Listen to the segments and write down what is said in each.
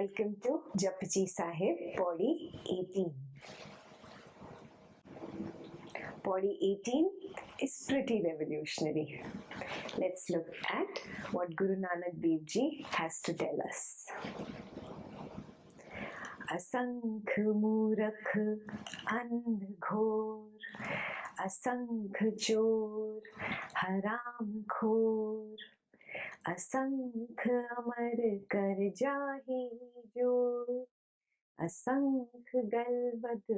Welcome to Japji Sahib, Pauri 18. Pauri 18 is pretty revolutionary. Let's look at what Guru Nanak Dev Ji has to tell us. असंख मूरख अंध घोर, असंख चोर हराम खोर, असंख अमर कर जाहि जोर, असंख गलबद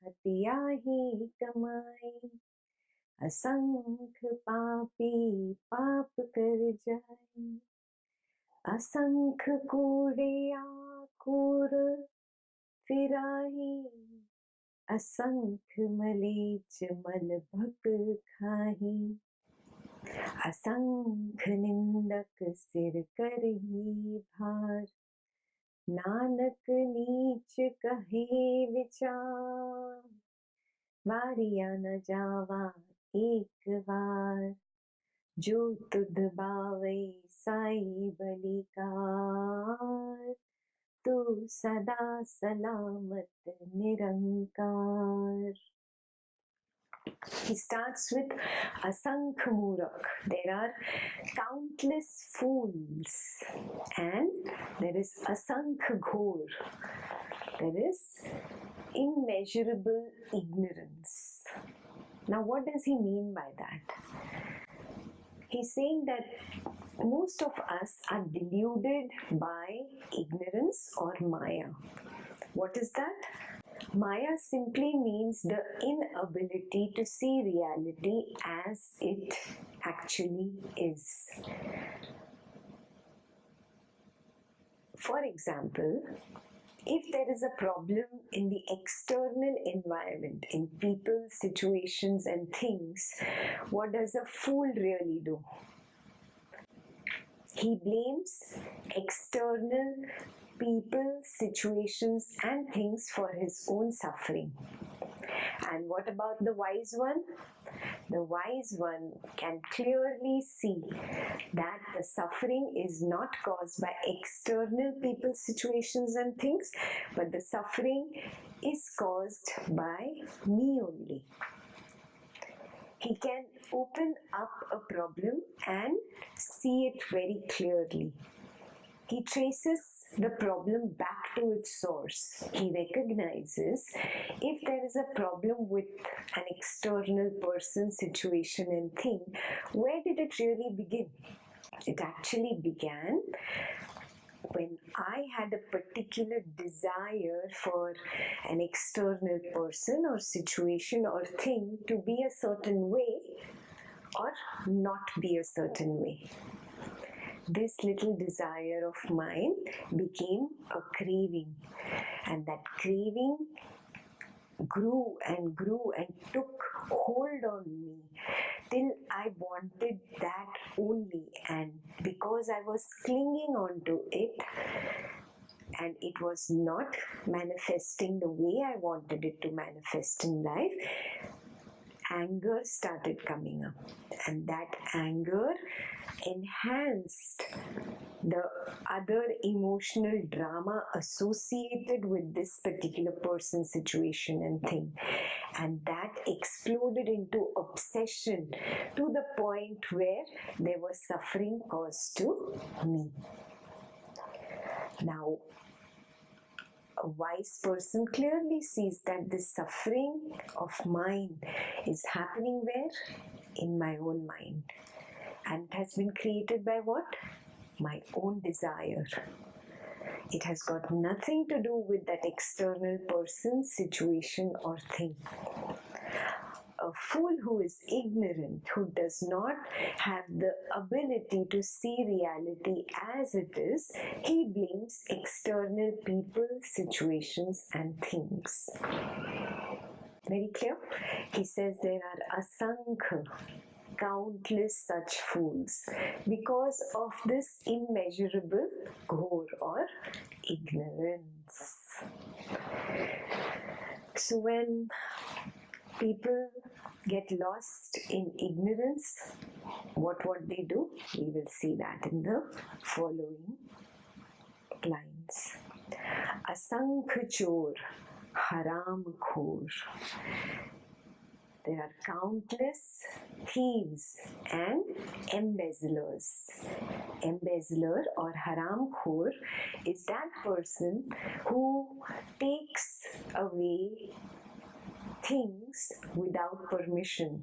हतियाहि कमाई, असंख पापी पाप कर जाई, असंख कूड़िया कूड़ फिराही, असंख मलेच मल भक खाही, असंख निंदक सिर करही भार, नानक नीच कहे विचार, वारिया न जावा एक बार, जो तुध बावै साई बलिकार, तू सदा सलामत निरंकार. He starts with Asankh Murak. There are countless fools, and there is Asankh Ghor. There is immeasurable ignorance. Now, what does he mean by that? He's saying that most of us are deluded by ignorance or Maya. What is that? Maya simply means the inability to see reality as it actually is. For example, if there is a problem in the external environment, in people, situations and things, what does a fool really do? He blames external people, situations and things for his own suffering. And what about the wise one? The wise one can clearly see that the suffering is not caused by external people, situations and things, but the suffering is caused by me only. He can open up a problem and see it very clearly. He traces the problem back to its source. He recognizes if there is a problem with an external person, situation and thing, where did it really begin? It actually began when I had a particular desire for an external person or situation or thing to be a certain way or not be a certain way. This little desire of mine became a craving, and that craving grew and took hold on me till I wanted that only, and because I was clinging on to it and it was not manifesting the way I wanted it to manifest in life, anger started coming up, and that anger enhanced the other emotional drama associated with this particular person, situation and thing, and that exploded into obsession to the point where there was suffering caused to me. Now, a wise person clearly sees that this suffering of mine is happening where? In my own mind. And it has been created by what? My own desire. It has got nothing to do with that external person, situation or thing. A fool who is ignorant, who does not have the ability to see reality as it is, he blames external people, situations and things. Very clear? He says there are asankha, countless such fools, because of this immeasurable ghor or ignorance. So when people get lost in ignorance, what they do, we will see that in the following lines. Asankh chor, haram khor. There are countless thieves and embezzlers. Embezzler or haram khor is that person who takes away things without permission,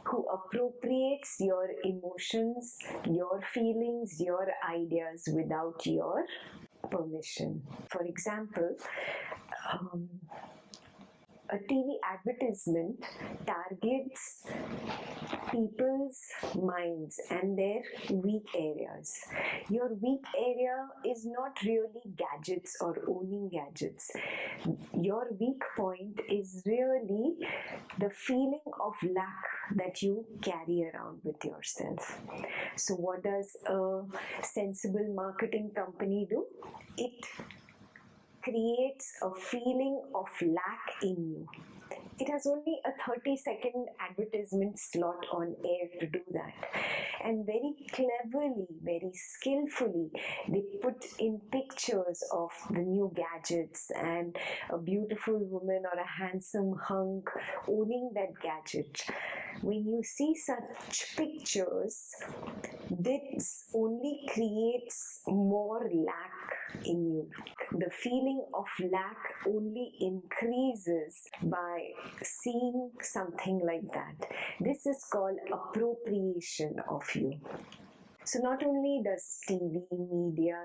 who appropriates your emotions, your feelings, your ideas without your permission. For example, um, a TV advertisement targets people's minds and their weak areas. Your weak area is not really gadgets or owning gadgets. Your weak point is really the feeling of lack that you carry around with yourself. So, what does a sensible marketing company do? It creates a feeling of lack in you. It has only a 30-second advertisement slot on air to do that. And very cleverly, very skillfully, they put in pictures of the new gadgets and a beautiful woman or a handsome hunk owning that gadget. When you see such pictures, this only creates more lack in you. The feeling of lack only increases by seeing something like that. This is called appropriation of you. So not only does TV media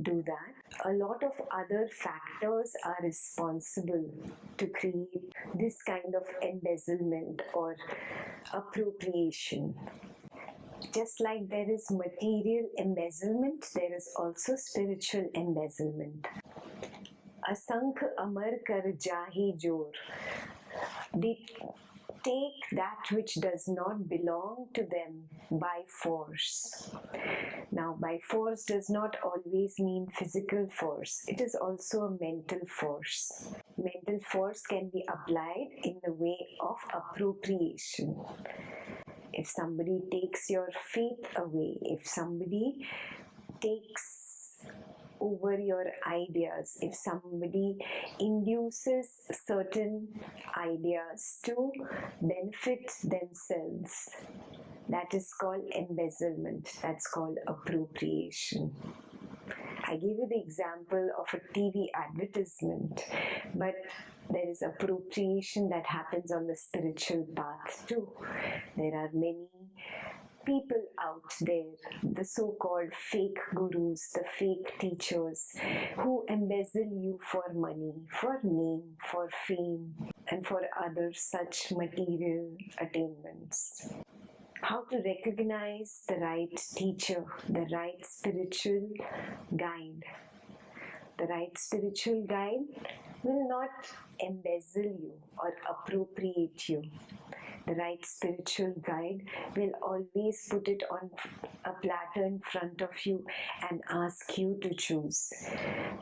do that, a lot of other factors are responsible to create this kind of embezzlement or appropriation. Just like there is material embezzlement, there is also spiritual embezzlement. Asankh amar kar jahi jor. They take that which does not belong to them by force. Now, by force does not always mean physical force. It is also a mental force. Mental force can be applied in the way of appropriation. If somebody takes your faith away, if somebody takes over your ideas, if somebody induces certain ideas to benefit themselves, that is called embezzlement, that's called appropriation. I gave you the example of a TV advertisement, but there is appropriation that happens on the spiritual path too. There are many people out there, the so-called fake gurus, the fake teachers, who embezzle you for money, for name, for fame, and for other such material attainments. How to recognize the right teacher, the right spiritual guide. The right spiritual guide will not embezzle you or appropriate you. The right spiritual guide will always put it on a platter in front of you and ask you to choose.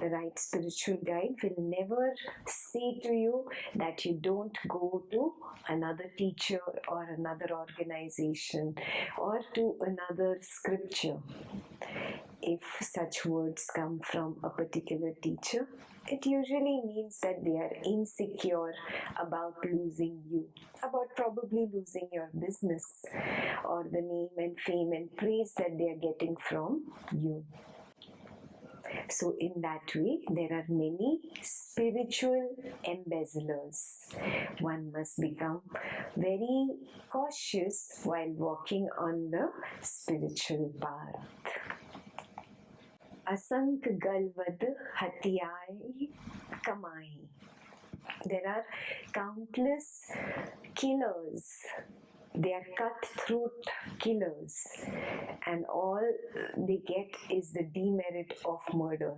The right spiritual guide will never say to you that you don't go to another teacher or another organization or to another scripture. If such words come from a particular teacher, it usually means that they are insecure about losing you, about probably losing your business or the name and fame and praise that they are getting from you. So in that way, there are many spiritual embezzlers. One must become very cautious while walking on the spiritual path. असंख गलवद हत्याएं कमाई. There are countless killers. They are cutthroat killers, and all they get is the demerit of murder.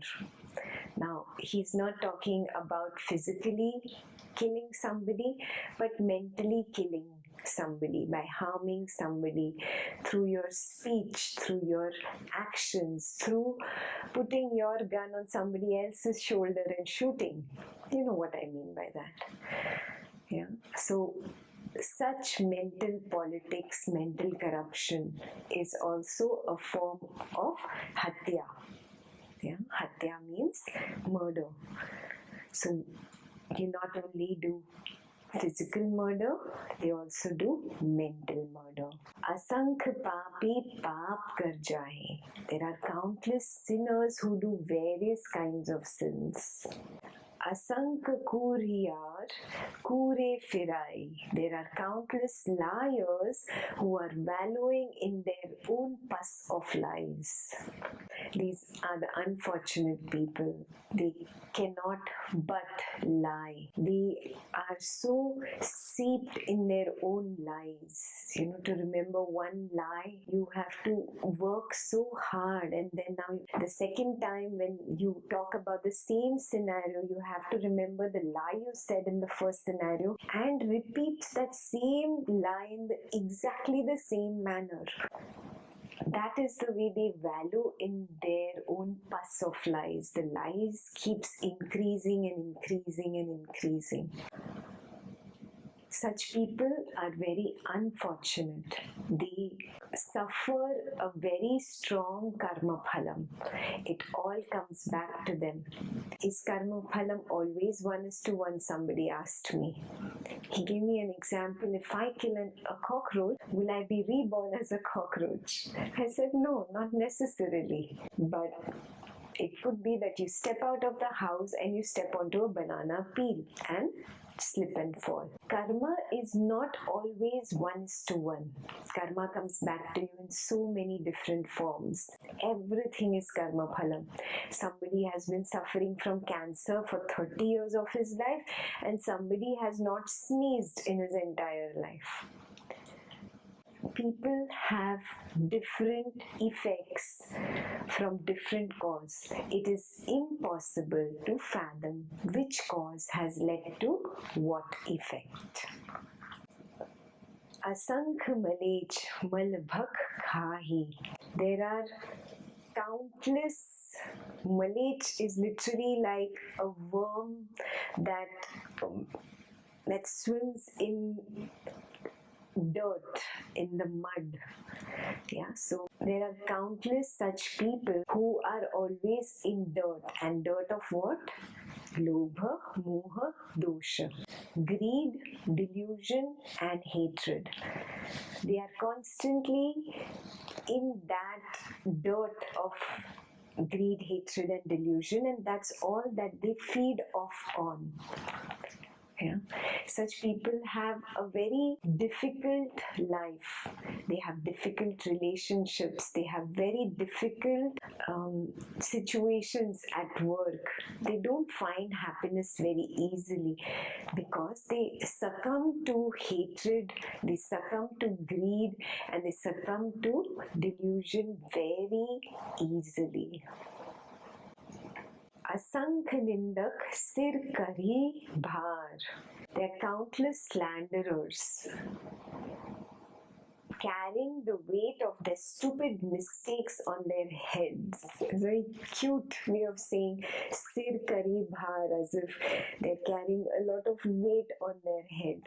Now, he's not talking about physically killing somebody, but mentally killing somebody by harming somebody through your speech, through your actions, through putting your gun on somebody else's shoulder and shooting. You know what I mean by that. Yeah. So such mental politics, mental corruption is also a form of hatya. Yeah, hatya means murder. So you not only do physical murder, they also do mental murder. Asankh papi paap kar jaye. There are countless sinners who do various kinds of sins. Asank Kuriyar, Kure Firai. There are countless liars who are wallowing in their own pus of lies. These are the unfortunate people. They cannot but lie. They are so seeped in their own lies. You know, to remember one lie, you have to work so hard, and then now the second time when you talk about the same scenario, you have to remember the lie you said in the first scenario and repeat that same lie in exactly the same manner. That is the way they value in their own pus of lies. The lies keeps increasing and increasing and increasing. Such people are very unfortunate. They suffer a very strong karma phalam. It all comes back to them. Is karma phalam always 1:1? Somebody asked me. He gave me an example. If I kill a cockroach, will I be reborn as a cockroach? I said, no, not necessarily. But it could be that you step out of the house and you step onto a banana peel and slip and fall. Karma is not always 1:1. Karma comes back to you in so many different forms. Everything is karma phalam. Somebody has been suffering from cancer for 30 years of his life, and somebody has not sneezed in his entire life. People have different effects from different cause. It is impossible to fathom which cause has led to what effect. Asankh malech malbhak khahi. There are countless. Malech is literally like a worm that swims in dirt, in the mud. Yeah, so there are countless such people who are always in dirt. And dirt of what? Lobha, moha, dosha. Greed, delusion and hatred. They are constantly in that dirt of greed, hatred and delusion, and that's all that they feed off on. Yeah. Such people have a very difficult life. They have difficult relationships. They have very difficult situations at work. They don't find happiness very easily because they succumb to hatred, they succumb to greed, and they succumb to delusion very easily. Asankh nindak sir kari bhar. There are countless slanderers carrying the weight of their stupid mistakes on their heads. It's a very cute way of saying sir kari bhar, as if they're carrying a lot of weight on their head.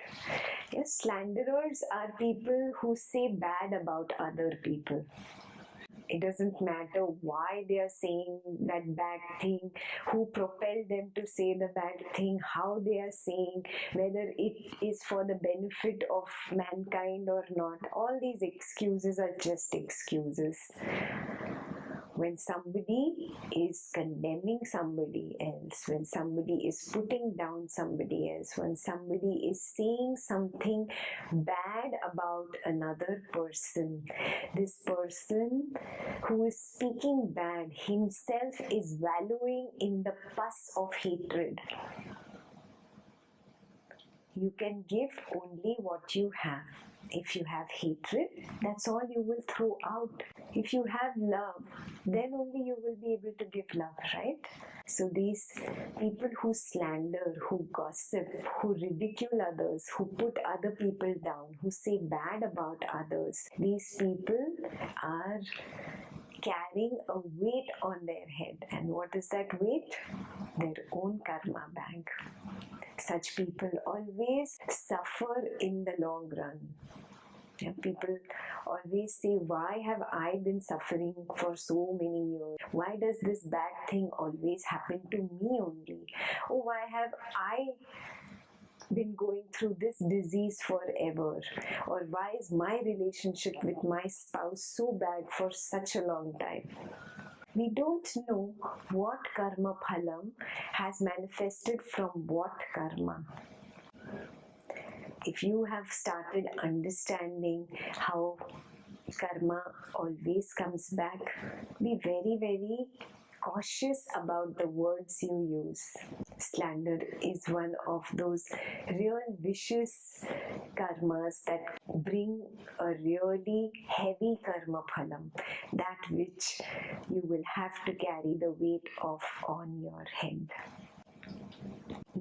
Yes, slanderers are people who say bad about other people. It doesn't matter why they are saying that bad thing, who propelled them to say the bad thing, how they are saying, whether it is for the benefit of mankind or not. All these excuses are just excuses. When somebody is condemning somebody else, when somebody is putting down somebody else, when somebody is saying something bad about another person, this person who is speaking bad himself is wallowing in the pus of hatred. You can give only what you have. If you have hatred, that's all you will throw out. If you have love, then only you will be able to give love, right? So these people who slander, who gossip, who ridicule others, who put other people down, who say bad about others, these people are carrying a weight on their head. And what is that weight? Their own karma bag. Such people always suffer in the long run. Yeah, people always say, why have I been suffering for so many years? Why does this bad thing always happen to me only? Oh, why have I been going through this disease forever? Or why is my relationship with my spouse so bad for such a long time? We don't know what karma phalam has manifested from what karma. If you have started understanding how karma always comes back, be very, very cautious about the words you use. Slander is one of those real vicious karmas that bring a really heavy karma phalam, that which you will have to carry the weight of on your head.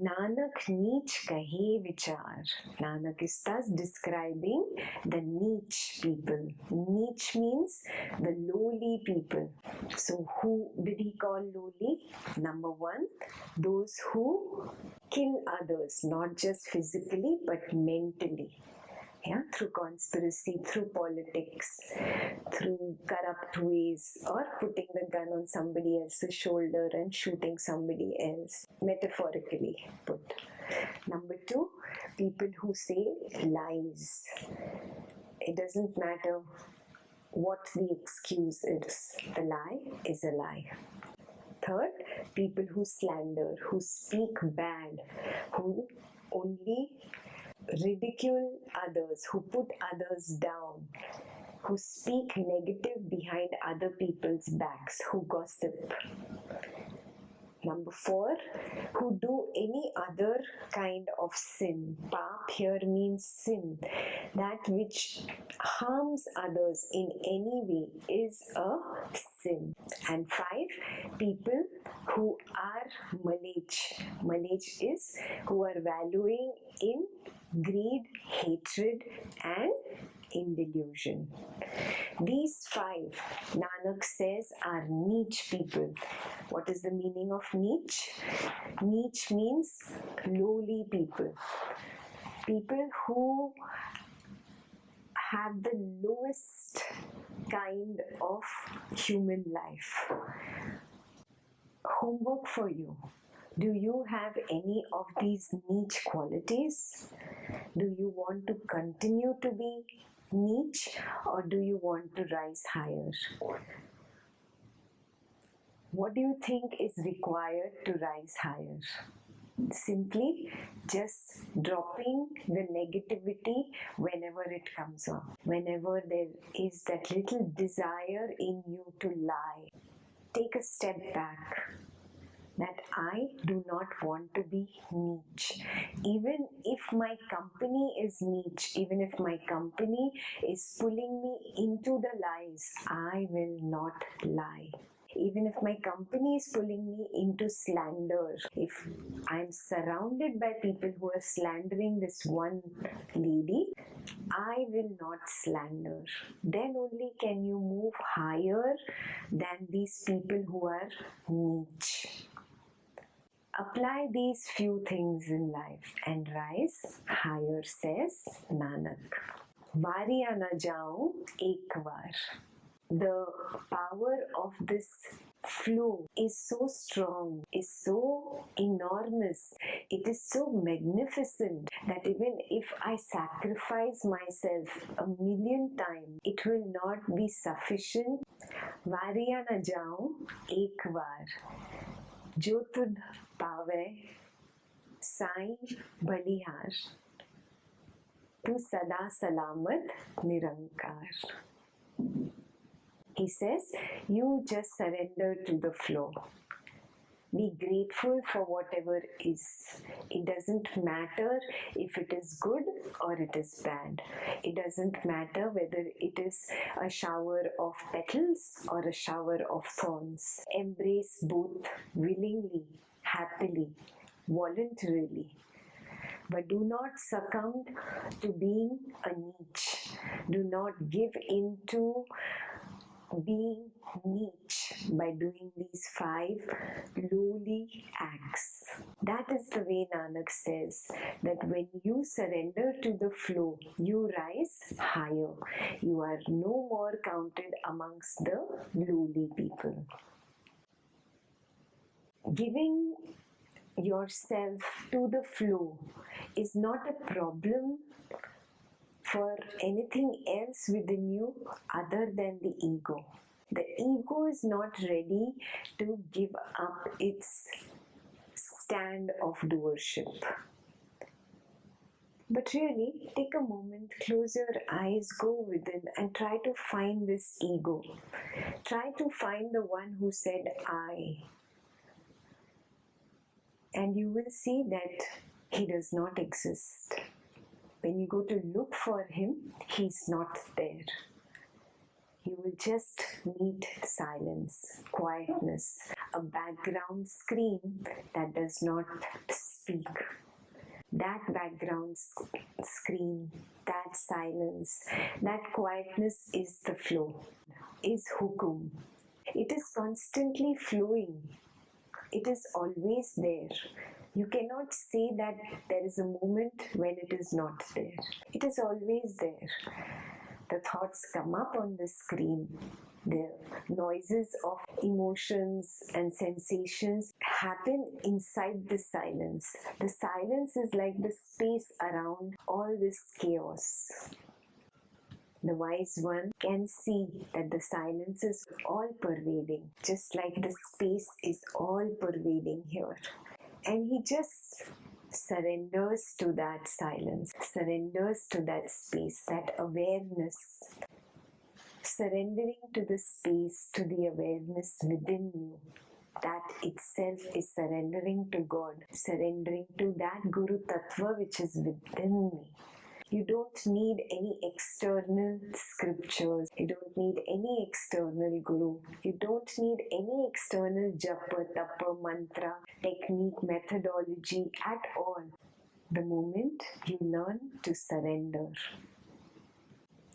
Nanak Neech Kahe Vichar. Nanak is thus describing the Neech people. Neech means the lowly people. So who did he call lowly? Number one, those who kill others, not just physically but mentally. Yeah, through conspiracy, through politics, through corrupt ways, or putting the gun on somebody else's shoulder and shooting somebody else, metaphorically put. Number two, people who say lies. It doesn't matter what the excuse is, the lie is a lie. Third, people who slander, who speak bad, who only ridicule others, who put others down, who speak negative behind other people's backs, who gossip. Number four, who do any other kind of sin. Paap here means sin. That which harms others in any way is a sin. And five, people who are malech. Malech is who are valuing in greed, hatred, and in delusion. These five, Nanak says, are Neech people. What is the meaning of Neech? Neech means lowly people. People who have the lowest kind of human life. Homework for you. Do you have any of these Neech qualities? Do you want to continue to be Neech, or do you want to rise higher? What do you think is required to rise higher? Simply just dropping the negativity whenever it comes up. Whenever there is that little desire in you to lie, take a step back. That I do not want to be Neech. Even if my company is Neech, even if my company is pulling me into the lies, I will not lie. Even if my company is pulling me into slander, if I'm surrounded by people who are slandering this one lady, I will not slander. Then only can you move higher than these people who are Neech. Apply these few things in life and rise higher, says Nanak. Variya na jaun ek baar. The power of this flow is so strong, is so enormous, it is so magnificent that even if I sacrifice myself 1,000,000 times, it will not be sufficient. Variya na jaun ek baar. जो तुध पावे साईं बलिहार, तू सदा सलामत निरंकार. He says, you just surrender to the flow. Be grateful for whatever is. It doesn't matter if it is good or it is bad. It doesn't matter whether it is a shower of petals or a shower of thorns. Embrace both willingly, happily, voluntarily. But do not succumb to being a Neech. Do not give in to being niche by doing these 5 lowly acts. That is the way Nanak says that when you surrender to the flow, you rise higher. You are no more counted amongst the lowly people. Giving yourself to the flow is not a problem for anything else within you other than the ego. The ego is not ready to give up its stand of doership. But really, take a moment, close your eyes, go within and try to find this ego. Try to find the one who said I. And you will see that he does not exist. When you go to look for him, he's not there. You will just meet silence, quietness, a background screen that does not speak. That background screen, that silence, that quietness is the flow, is hukum. It is constantly flowing. It is always there. You cannot say that there is a moment when it is not there. It is always there. The thoughts come up on the screen. The noises of emotions and sensations happen inside the silence. The silence is like the space around all this chaos. The wise one can see that the silence is all pervading, just like the space is all pervading here. And he just surrenders to that silence, surrenders to that space, that awareness. Surrendering to the space, to the awareness within you. That itself is surrendering to God, surrendering to that Guru Tattva which is within me. You don't need any external scriptures. You don't need any external guru. You don't need any external japa, tapa, mantra, technique, methodology at all. The moment you learn to surrender.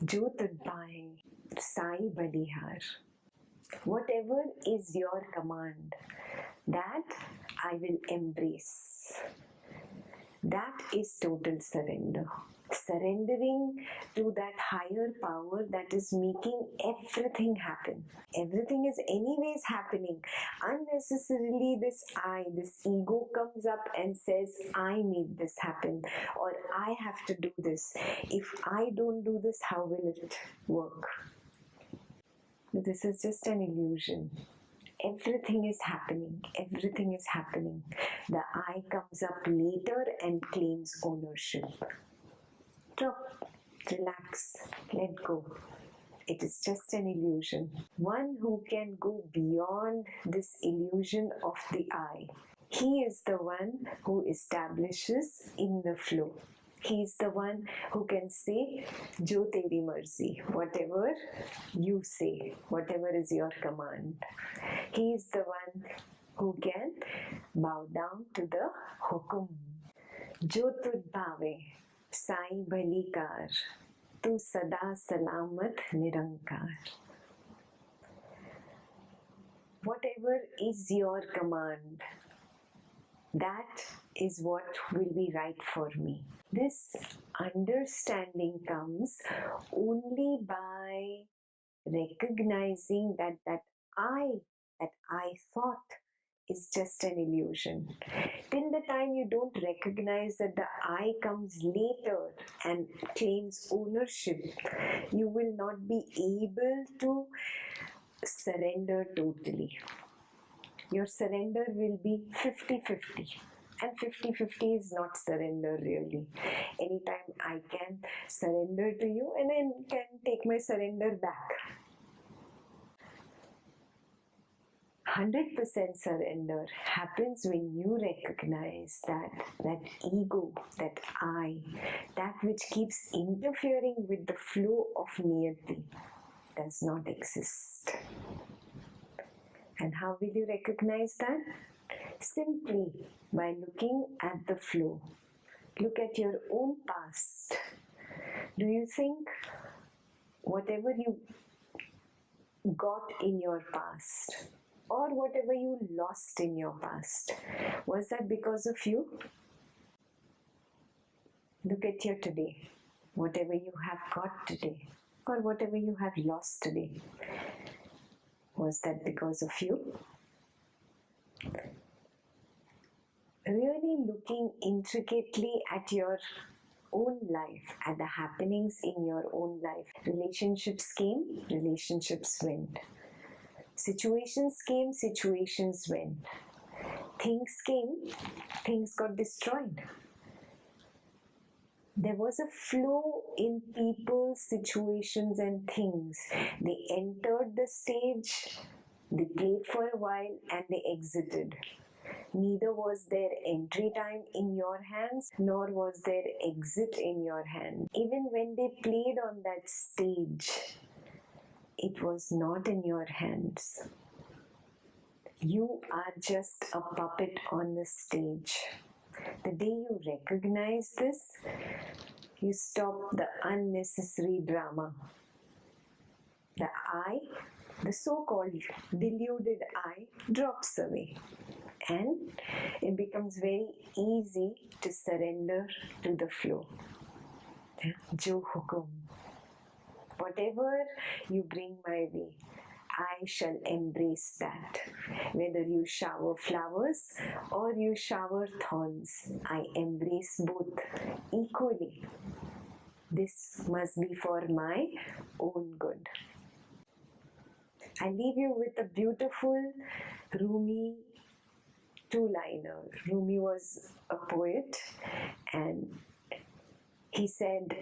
Jo tudbhai, Sai balihar. Whatever is your command, that I will embrace. That is total surrender. Surrendering to that higher power that is making everything happen. Everything is anyways happening. Unnecessarily this I, this ego comes up and says, I made this happen or I have to do this. If I don't do this, how will it work? This is just an illusion. Everything is happening. Everything is happening. The I comes up later and claims ownership. Drop, relax, let go. It is just an illusion. One who can go beyond this illusion of the I. He is the one who establishes in the flow. He is the one who can say, Jo teri marzi, whatever you say, whatever is your command. He is the one who can bow down to the hukum. Jo tudbhave, Sai balikar, tu sada salamat nirankar. Whatever is your command, that is what will be right for me. This understanding comes only by recognizing that I thought is just an illusion. Till the time you don't recognize that the I comes later and claims ownership, you will not be able to surrender totally. Your surrender will be 50-50. And 50-50 is not surrender really. Anytime I can surrender to you and I can take my surrender back. 100% surrender happens when you recognize that ego, that I, that which keeps interfering with the flow of niyati does not exist. And how will you recognize that? Simply by looking at the flow. Look at your own past. Do you think whatever you got in your past, or whatever you lost in your past, was that because of you? Look at your today. Whatever you have got today, or whatever you have lost today, was that because of you? Really looking intricately at your own life, at the happenings in your own life. Relationships came, relationships went. Situations came, situations went. Things came, things got destroyed. There was a flow in people, situations, and things. They entered the stage, they played for a while, and they exited. Neither was their entry time in your hands, nor was their exit in your hand. Even when they played on that stage, it was not in your hands. You are just a puppet on the stage. The day you recognize this, you stop the unnecessary drama. The I, the so-called deluded I, drops away. And it becomes very easy to surrender to the flow. Jo hukum. Whatever you bring my way, I shall embrace that. Whether you shower flowers or you shower thorns, I embrace both equally. This must be for my own good. I leave you with a beautiful Rumi two-liner. Rumi was a poet, and he said,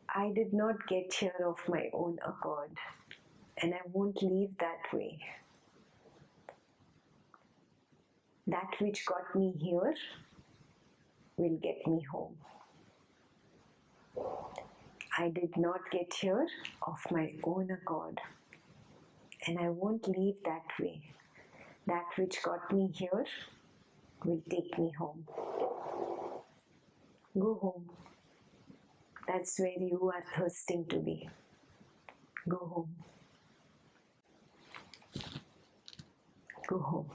I did not get here of my own accord, and I won't leave that way. That which got me here will get me home. I did not get here of my own accord, and I won't leave that way. That which got me here will take me home. Go home. That's where you are thirsting to be. Go home. Go home.